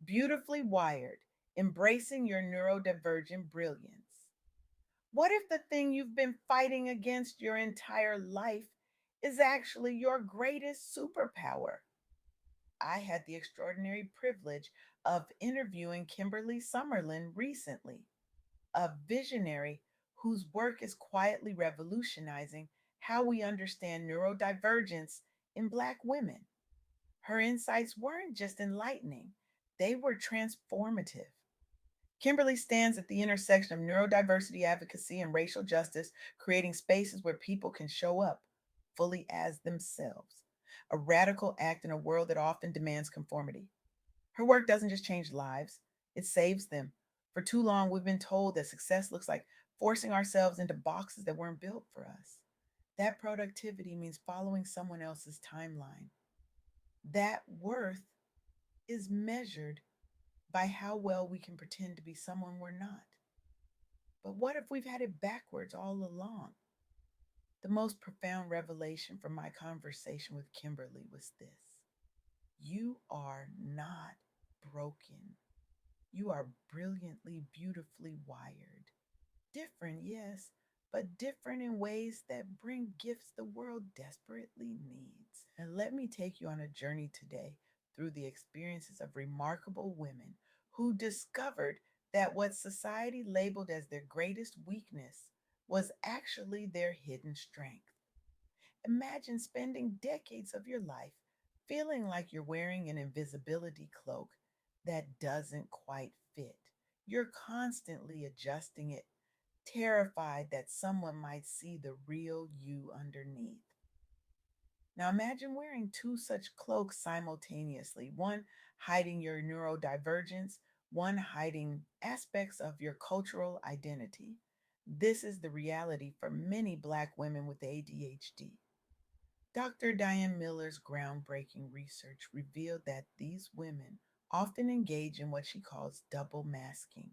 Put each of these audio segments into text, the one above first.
Beautifully wired, embracing your neurodivergent brilliance. What if the thing you've been fighting against your entire life is actually your greatest superpower? I had the extraordinary privilege of interviewing Kimberly Summerlin recently, a visionary whose work is quietly revolutionizing how we understand neurodivergence in Black women. Her insights weren't just enlightening, they were transformative. Kimberly stands at the intersection of neurodiversity advocacy and racial justice, creating spaces where people can show up fully as themselves. A radical act in a world that often demands conformity. Her work doesn't just change lives, it saves them. For too long, we've been told that success looks like forcing ourselves into boxes that weren't built for us. That productivity means following someone else's timeline. That worth is measured by how well we can pretend to be someone we're not. But what if we've had it backwards all along? The most profound revelation from my conversation with Kimberly was this: you are not broken. You are brilliantly, beautifully wired. Different, yes, but different in ways that bring gifts the world desperately needs. And let me take you on a journey today through the experiences of remarkable women who discovered that what society labeled as their greatest weakness was actually their hidden strength. Imagine spending decades of your life feeling like you're wearing an invisibility cloak that doesn't quite fit. You're constantly adjusting it, terrified that someone might see the real you underneath. Now imagine wearing two such cloaks simultaneously, one hiding your neurodivergence, one hiding aspects of your cultural identity. This is the reality for many Black women with ADHD. Dr. Diane Miller's groundbreaking research revealed that these women often engage in what she calls double masking,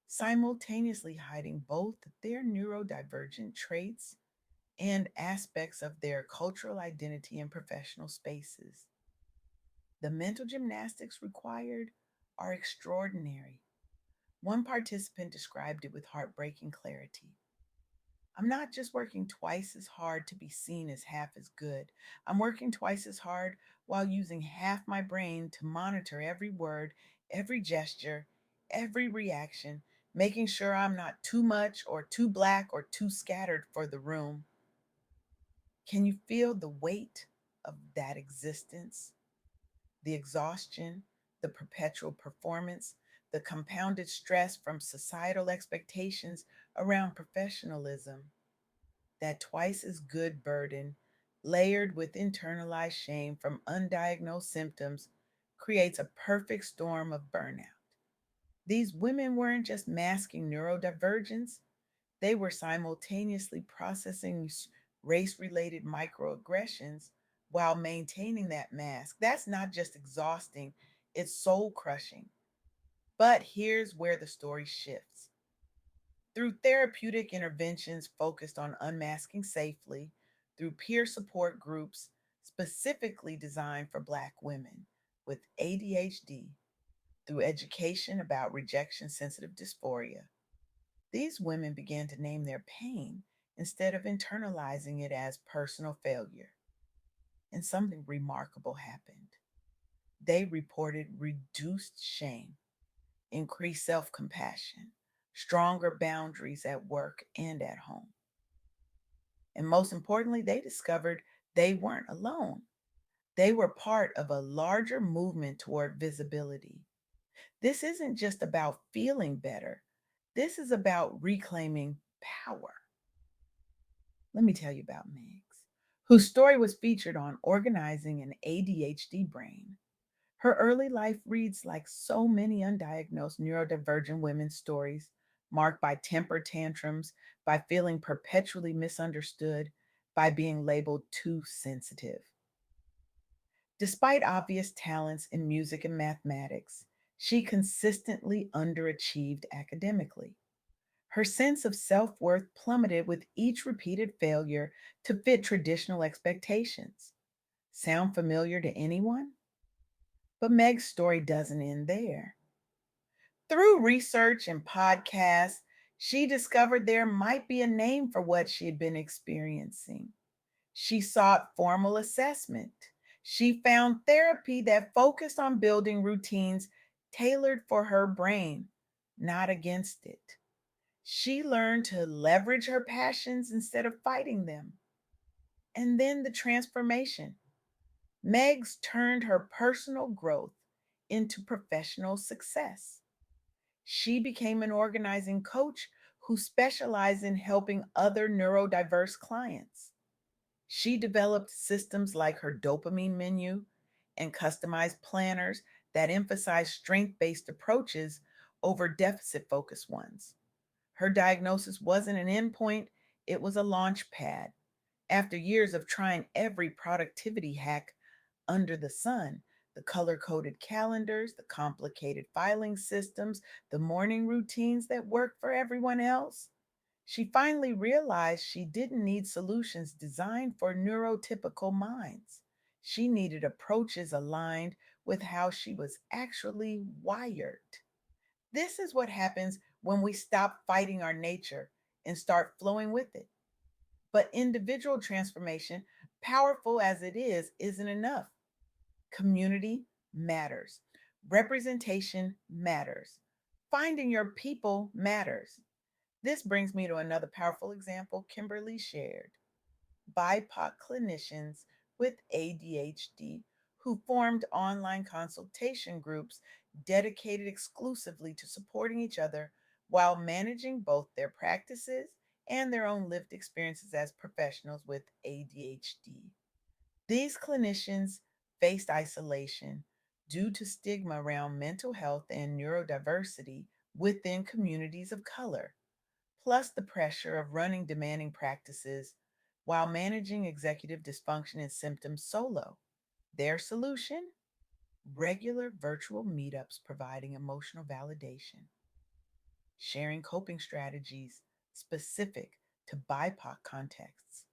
simultaneously hiding both their neurodivergent traits and aspects of their cultural identity in professional spaces. The mental gymnastics required are extraordinary. One participant described it with heartbreaking clarity. I'm not just working twice as hard to be seen as half as good. I'm working twice as hard while using half my brain to monitor every word, every gesture, every reaction, making sure I'm not too much or too black or too scattered for the room. Can you feel the weight of that existence? The exhaustion, the perpetual performance, the compounded stress from societal expectations around professionalism. That twice as good burden, layered with internalized shame from undiagnosed symptoms, creates a perfect storm of burnout. These women weren't just masking neurodivergence, they were simultaneously processing race related microaggressions while maintaining that mask. That's not just exhausting, it's soul crushing. But here's where the story shifts. Through therapeutic interventions focused on unmasking safely, through peer support groups specifically designed for Black women with ADHD, through education about rejection sensitive dysphoria, these women began to name their pain instead of internalizing it as personal failure. And something remarkable happened. They reported reduced shame, increased self compassion, stronger boundaries at work and at home. And most importantly, they discovered they weren't alone. They were part of a larger movement toward visibility. This isn't just about feeling better, this is about reclaiming power. Let me tell you about Megs, whose story was featured on Organizing an ADHD Brain. Her early life reads like so many undiagnosed neurodivergent women's stories, marked by temper tantrums, by feeling perpetually misunderstood, by being labeled too sensitive. Despite obvious talents in music and mathematics, she consistently underachieved academically. Her sense of self worth plummeted with each repeated failure to fit traditional expectations. Sound familiar to anyone? But Meg's story doesn't end there. Through research and podcasts, she discovered there might be a name for what she had been experiencing. She sought formal assessment. She found therapy that focused on building routines tailored for her brain, not against it. She learned to leverage her passions instead of fighting them. And then the transformation. Megs turned her personal growth into professional success. She became an organizing coach who specialized in helping other neurodiverse clients. She developed systems like her dopamine menu and customized planners that emphasize strength based approaches over deficit focused ones. Her diagnosis wasn't an endpoint, it was a launch pad. After years of trying every productivity hack under the sun, the color coded calendars, the complicated filing systems, the morning routines that work for everyone else, she finally realized she didn't need solutions designed for neurotypical minds. She needed approaches aligned with how she was actually wired. This is what happens when we stop fighting our nature and start flowing with it. But individual transformation, powerful as it is, isn't enough. Community matters. Representation matters. Finding your people matters. This brings me to another powerful example Kimberly shared. BIPOC clinicians with ADHD who formed online consultation groups dedicated exclusively to supporting each other while managing both their practices and their own lived experiences as professionals with ADHD. These clinicians faced isolation due to stigma around mental health and neurodiversity within communities of color, plus the pressure of running demanding practices while managing executive dysfunction and symptoms solo. Their solution? Regular virtual meetups providing emotional validation, sharing coping strategies specific to BIPOC contexts,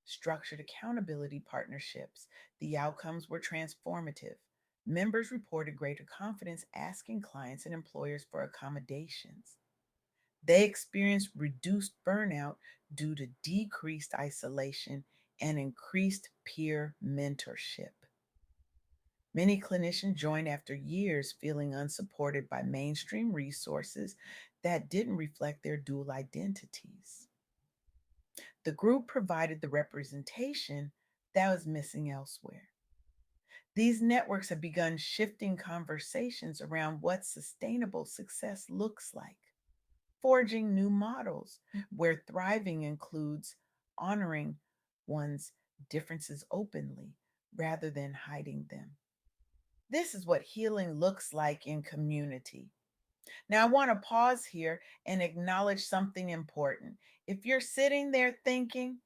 structured accountability partnerships. The outcomes were transformative. Members reported greater confidence asking clients and employers for accommodations. They experienced reduced burnout due to decreased isolation and increased peer mentorship. Many clinicians joined after years feeling unsupported by mainstream resources that didn't reflect their dual identities. The group provided the representation that was missing elsewhere. These networks have begun shifting conversations around what sustainable success looks like, forging new models where thriving includes honoring one's differences openly rather than hiding them. This is what healing looks like in community. Now, I want to pause here and acknowledge something important. If you're sitting there thinking,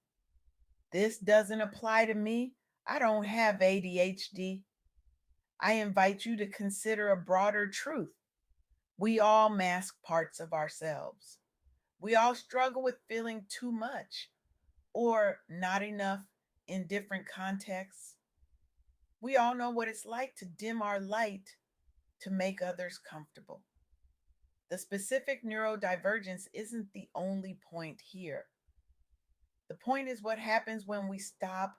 this doesn't apply to me, I don't have ADHD, I invite you to consider a broader truth. We all mask parts of ourselves. We all struggle with feeling too much or not enough in different contexts. We all know what it's like to dim our light to make others comfortable. The specific neurodivergence isn't the only point here. The point is what happens when we stop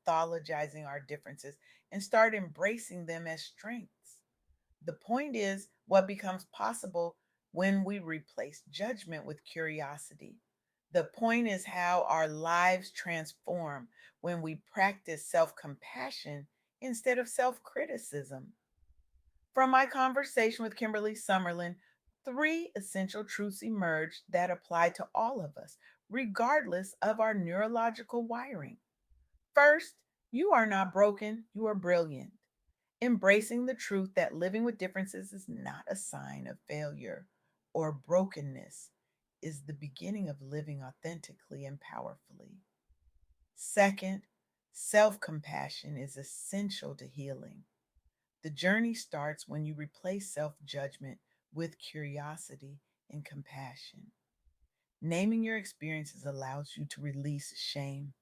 pathologizing our differences and start embracing them as strengths. The point is what becomes possible when we replace judgment with curiosity. The point is how our lives transform when we practice self compassion instead of self criticism. From my conversation with Kimberly Summerlin, three essential truths emerged that apply to all of us, regardless of our neurological wiring. First, you are not broken, you are brilliant. Embracing the truth that living with differences is not a sign of failure or brokenness is the beginning of living authentically and powerfully. Second, self compassion is essential to healing. The journey starts when you replace self judgment with curiosity and compassion. Naming your experiences allows you to release shame,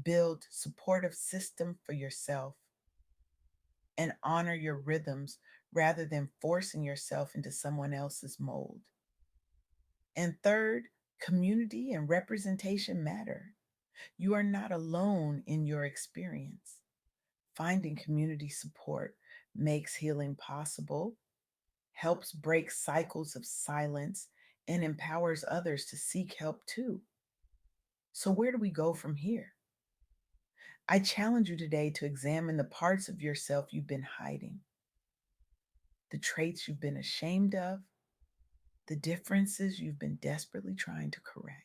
build supportive system for yourself, and honor your rhythms rather than forcing yourself into someone else's mold. And third, community and representation matter. You are not alone in your experience. Finding community support makes healing possible, helps break cycles of silence, and empowers others to seek help too. So, where do we go from here? I challenge you today to examine the parts of yourself you've been hiding, the traits you've been ashamed of, the differences you've been desperately trying to correct.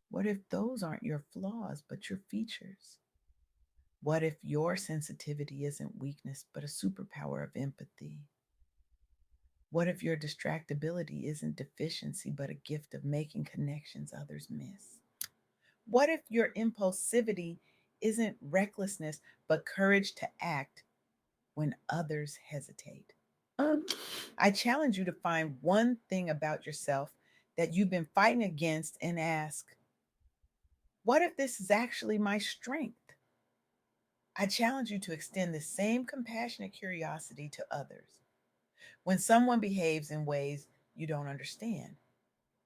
What if those aren't your flaws, but your features? What if your sensitivity isn't weakness, but a superpower of empathy? What if your distractibility isn't deficiency, but a gift of making connections others miss? What if your impulsivity isn't recklessness, but courage to act when others hesitate? Um, I challenge you to find one thing about yourself that you've been fighting against and ask, what if this is actually my strength? I challenge you to extend the same compassionate curiosity to others. When someone behaves in ways you don't understand,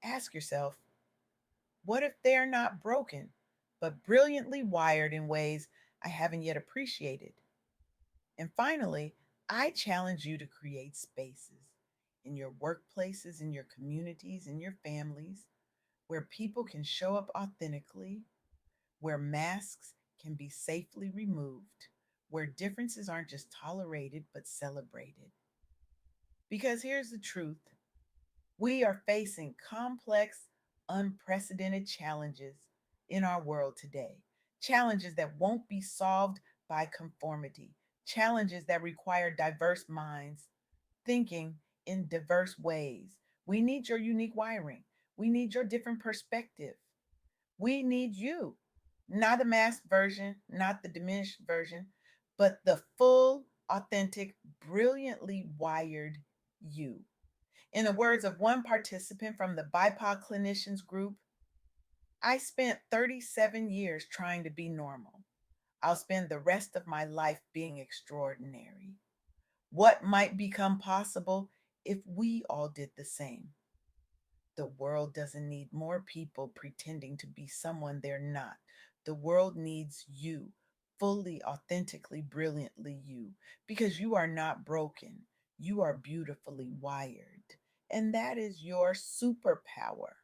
ask yourself, what if they're not broken, but brilliantly wired in ways I haven't yet appreciated? And finally, I challenge you to create spaces in your workplaces, in your communities, in your families, where people can show up authentically, where masks can be safely removed, where differences aren't just tolerated but celebrated. Because here's the truth, we are facing complex, unprecedented challenges in our world today. Challenges that won't be solved by conformity, challenges that require diverse minds thinking in diverse ways. We need your unique wiring, we need your different perspective. We need you, not the masked version, not the diminished version, but the full, authentic, brilliantly wired you. In the words of one participant from the BIPOC clinicians group, I spent 37 years trying to be normal. I'll spend the rest of my life being extraordinary. What might become possible if we all did the same? The world doesn't need more people pretending to be someone they're not. The world needs you, fully, authentically, brilliantly you, because you are not broken. You are beautifully wired. And that is your superpower.